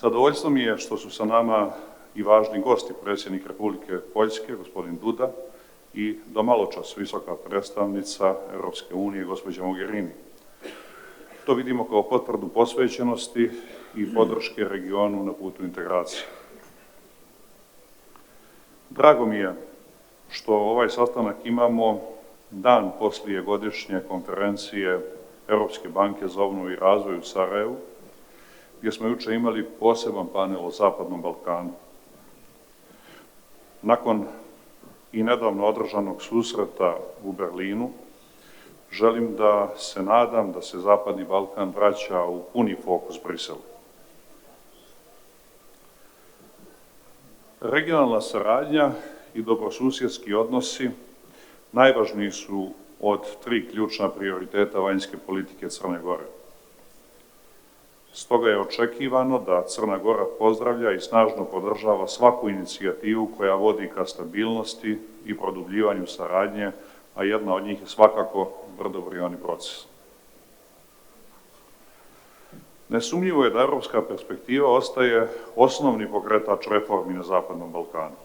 Zadovoljstvo mi je što su sa nama i važni gosti, predsjednik Republike Poljske, gospodin Duda, i do maločas visoka predstavnica Europske unije, gospođa Mogherini. To vidimo kao potvrdu posvećenosti i podrške regionu na putu integracije. Drago mi je što ovaj sastanak imamo dan poslije godišnje konferencije Europske banke za obnovu i razvoj u Sarajevu, gdje smo jučer imali poseban panel o Zapadnom Balkanu. Nakon i nedavno održanog susreta u Berlinu, želim da se nadam da se Zapadni Balkan vraća u puni fokus Brisela. Regionalna saradnja i dobrosusjedski odnosi najvažniji su od 3 ključna prioriteta vanjske politike Crne Gore. Stoga je očekivano da Crna Gora pozdravlja i snažno podržava svaku inicijativu koja vodi ka stabilnosti i produbljivanju saradnje, a jedna od njih je svakako Brdo-Brioni proces. Nesumnjivo je da evropska perspektiva ostaje osnovni pokretač reformi na Zapadnom Balkanu.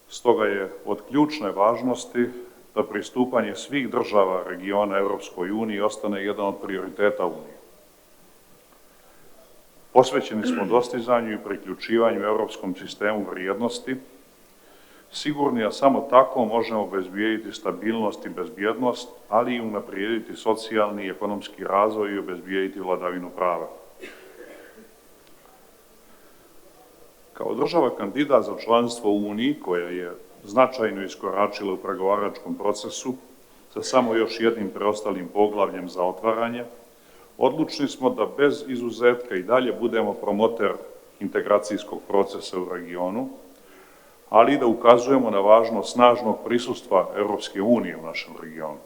Stoga je od ključne važnosti da pristupanje svih država regiona Evropskoj uniji ostane jedan od prioriteta Unije. Posvećeni smo dostizanju i priključivanju evropskom sistemu vrijednosti, sigurni da samo tako možemo obezbijediti stabilnost i bezbjednost, ali i unaprijediti socijalni i ekonomski razvoj i obezbijediti vladavinu prava. Kao država kandidat za članstvo u Uniji, koja je značajno iskoračila u pregovaračkom procesu sa samo još jednim preostalim poglavljem za otvaranje, odlučni smo da bez izuzetka i dalje budemo promoter integracijskog procesa u regionu, ali i da ukazujemo na važnost snažnog prisustva Europske unije u našem regionu.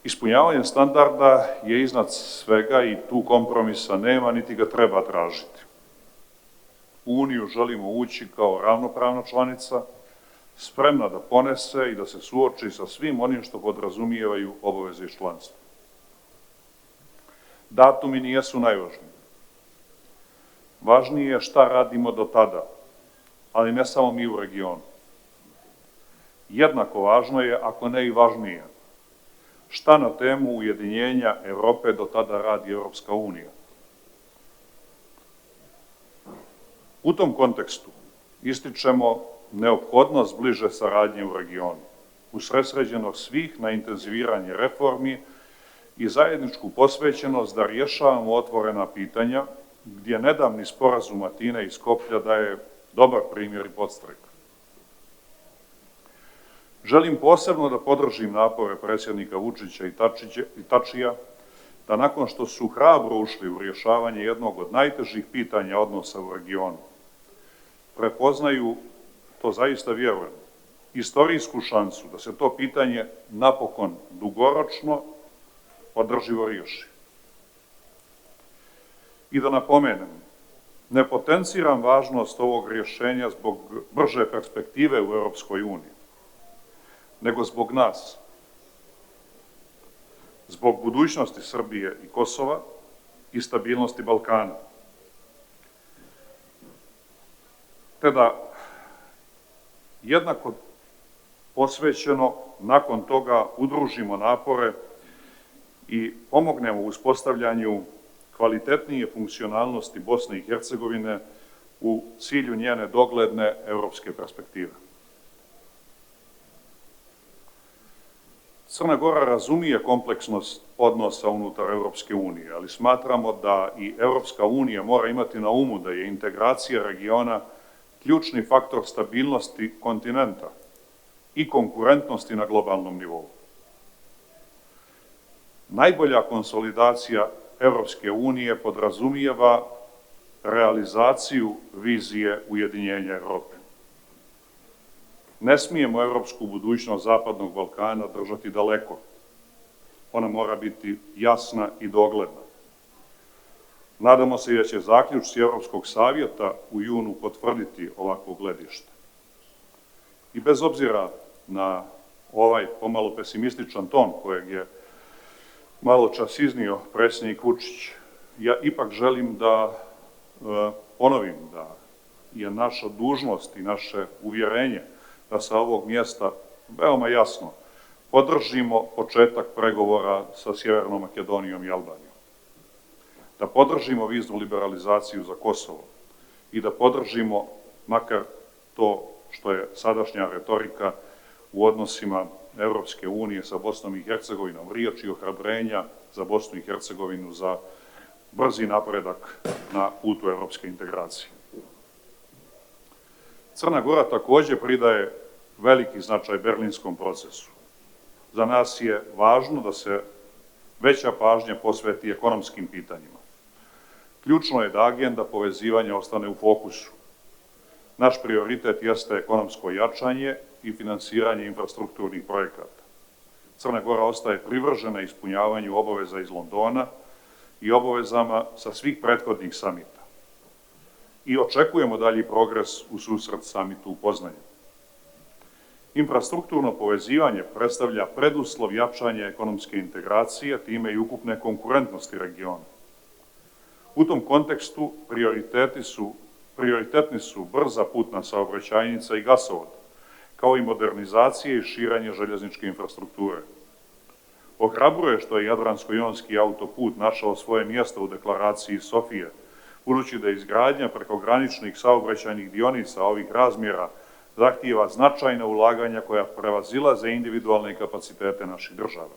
Ispunjavanje standarda je iznad svega i tu kompromisa nema, niti ga treba tražiti. U Uniju želimo ući kao ravnopravna članica, spremna da ponese i da se suoči sa svim onim što podrazumijevaju obaveze iz članstva. Datumi nijesu najvažniji. Važnije je šta radimo do tada, ali ne samo mi u regionu. Jednako važno je, ako ne i važnije, šta na temu ujedinjenja Evrope do tada radi Europska unija. U tom kontekstu ističemo neophodnost bliže saradnje u regionu, usredsređenost svih na intenziviranje reformi i zajedničku posvećenost da rješavamo otvorena pitanja, gdje nedavni sporazum Atine i Skoplja daje dobar primjer i podstrek. Želim posebno da podržim napore predsjednika Vučića i Tačija da nakon što su hrabro ušli u rješavanje jednog od najtežih pitanja odnosa u regionu, prepoznaju, to zaista vjerujem, istorijsku šansu da se to pitanje napokon dugoročno održivo riješi. I da napomenem, ne potenciram važnost ovog rješenja zbog brže perspektive u Europskoj uniji, nego zbog nas, zbog budućnosti Srbije i Kosova i stabilnosti Balkana. Te da jednako posvećeno nakon toga udružimo napore i pomognemo u uspostavljanju kvalitetnije funkcionalnosti Bosne i Hercegovine u cilju njene dogledne evropske perspektive. Crna Gora razumije kompleksnost odnosa unutar Evropske unije, ali smatramo da i Evropska unija mora imati na umu da je integracija regiona ključni faktor stabilnosti kontinenta i konkurentnosti na globalnom nivou. Najbolja konsolidacija Evropske unije podrazumijeva realizaciju vizije ujedinjenja Evrope. Ne smijemo evropsku budućnost Zapadnog Balkana držati daleko. Ona mora biti jasna i dogledna. Nadamo se da će zaključci Evropskog savjeta u junu potvrditi ovakvo gledište. I bez obzira na ovaj pomalo pesimističan ton kojeg je malo čas iznio predsjednik Vučić, ja ipak želim da ponovim da je naša dužnost i naše uvjerenje da sa ovog mjesta veoma jasno podržimo početak pregovora sa Sjevernom Makedonijom i Albanijom, da podržimo viznu liberalizaciju za Kosovo i da podržimo makar to što je sadašnja retorika u odnosima Evropske unije sa Bosnom i Hercegovinom, riječi ohrabrenja za Bosnu i Hercegovinu za brzi napredak na putu evropske integracije. Crna Gora takođe pridaje veliki značaj berlinskom procesu. Za nas je važno da se veća pažnja posveti ekonomskim pitanjima. Ključno je da agenda povezivanja ostane u fokusu. Naš prioritet jeste ekonomsko jačanje i finansiranje infrastrukturnih projekata. Crna Gora ostaje privržena ispunjavanju obaveza iz Londona i obavezama sa svih prethodnih samita. I očekujemo dalji progres u susret samitu u Poznanju. Infrastrukturno povezivanje predstavlja preduslov jačanja ekonomske integracije, time i ukupne konkurentnosti regiona. U tom kontekstu prioritetni su brza putna saobraćajnica i gasovod, kao i modernizacije i širenje željezničke infrastrukture. Ohrabruje što je Jadransko-jonski autoput našao svoje mjesto u deklaraciji Sofije, budući da izgradnja prekograničnih saobraćajnih dionica ovih razmjera zahtijeva značajna ulaganja koja prevazilaze individualne kapacitete naših država.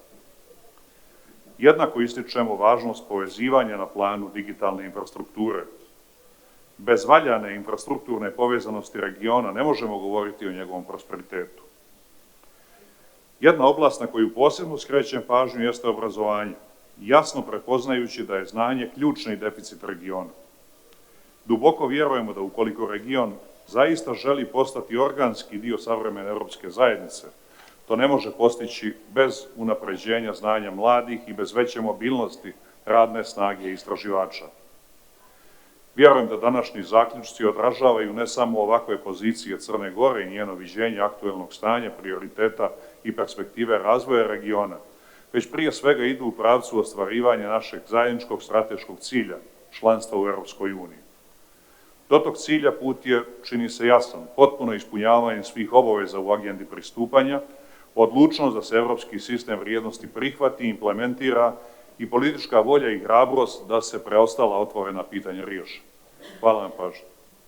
Jednako ističemo važnost povezivanja na planu digitalne infrastrukture. Bez valjane infrastrukturne povezanosti regiona ne možemo govoriti o njegovom prosperitetu. Jedna oblast na koju posebno skrećem pažnju jeste obrazovanje, jasno prepoznajući da je znanje ključni deficit regiona. Duboko vjerujemo da ukoliko region zaista želi postati organski dio savremene evropske zajednice, to ne može postići bez unapređenja znanja mladih i bez veće mobilnosti radne snage i istraživača. Vjerujem da današnji zaključci odražavaju ne samo ovakve pozicije Crne Gore i njeno viđenje aktuelnog stanja, prioriteta i perspektive razvoja regiona, već prije svega idu u pravcu ostvarivanja našeg zajedničkog strateškog cilja, članstva u Evropskoj uniji. Do tog cilja put je, čini se jasan, potpuno ispunjavanje svih obaveza u agendi pristupanja, odlučnost da se evropski sistem vrijednosti prihvati i implementira i politička volja i hrabrost da se preostala otvorena pitanja riješe. Hvala na pažnji.